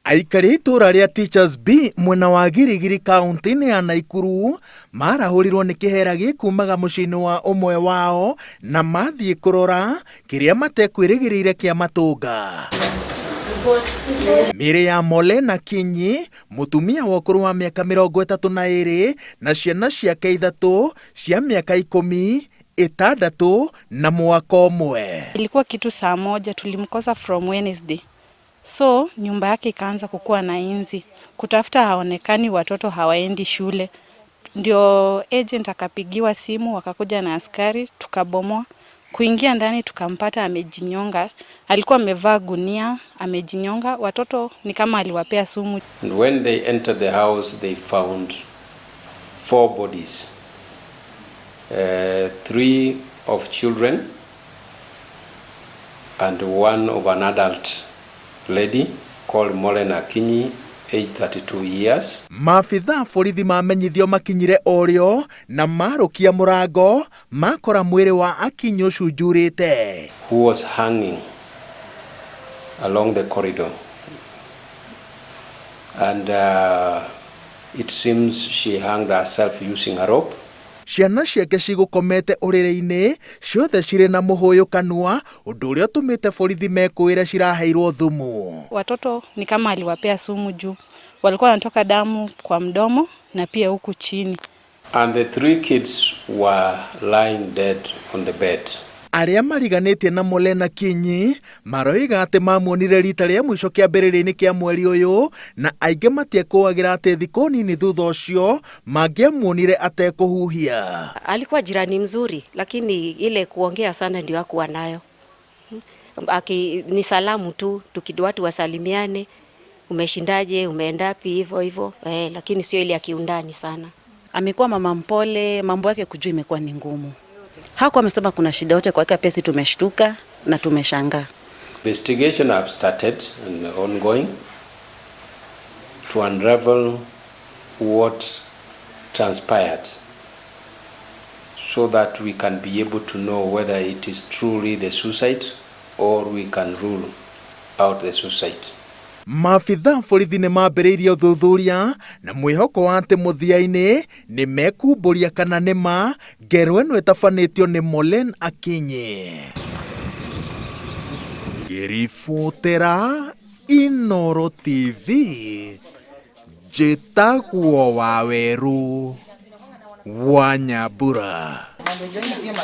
Aikari itura ria Teachers B mwena wa Gilgil kaunti-inĩ ya Naikuru marahũrirwo nĩ kĩhera gĩkumaga mũciĩ-inĩ wa ũmwe wao na mathiĩ kũrora kĩrĩa matekwĩrĩgĩrĩire kĩa matũnga. Mĩĩrĩ ya Mole na Kinyi, mũtumia wa ũkũrũ wa mĩaka 32 na ciana ciake 3 cia mĩaka 10, 6 na mwaka ũmwe. Ilikuwa kitu saa moja, tulimkosa from Wednesday. So nyumba yake ikaanza kukua na inzi, kutafuta haonekani, watoto hawaendi shule. Ndio agent akapigiwa simu, wakakuja na askari, tukabomoa. Kuingia ndani tukampata amejinyonga, alikuwa amevaa gunia, amejinyonga. Watoto ni kama aliwapea sumu. And when they entered the house they found 4 bodies, 3 of children and 1 of an adult lady called Molena Kinyi, age 32 years. Maafitha borithi mamenyithio makinyire orĩo na marukia mũrango makora mwĩrĩ wa Akinyi ũcunjurĩte, who was hanging along the corridor, and it seems she hanged herself using a rope. Ciana ciake cigũkomete ũrĩrĩ-inĩ ciothe cirĩ na mũhũyũ kanua, ũndũ ũrĩa ũtũmĩte borithi mekwĩra ciraheirwo thumu. Watoto ni kama aliwapea sumu juu walikuwa wanatoka damu kwa mdomo na pia huku chini. And the 3 kids were lying dead on the bed. Arĩa mariganĩtie na Mole na Kinyi maroiga atĩ mamuonire rita rĩa mũico kĩambĩrĩria-inĩ kĩa mweri ũyũ, na aingĩ matiekũagĩra atĩ thikũ nini thutha ũcio mangĩamuonire atekũhuhia. Alikuwa jirani mzuri, lakini ile kuongea sana ndio hakuwa nayo. Ni salamu tu, watu wasalimiane, umeshindaje, umeendapi, hivyo hivyo, lakini sio ile ya kiundani sana. Amekuwa mama mpole, mambo yake kujua imekuwa ni ngumu. Hakuwa amesema kuna shida yote, kwa hiyo pesi tumeshtuka na tumeshangaa. Investigation have started and ongoing to unravel what transpired, so that we can be able to know whether it is truly the suicide or we can rule out the suicide. Maafitha borithi nĩ mambĩrĩirie ũthuthuria na mwĩhoko wa atĩ mũthia-inĩ nĩ mekumbũria kana nĩma ngero ĩno ĩtabanĩtio nĩ Mole Akinyi. Ngĩribotera Inooro TV, njĩtagwo Waweru wa Nyambura.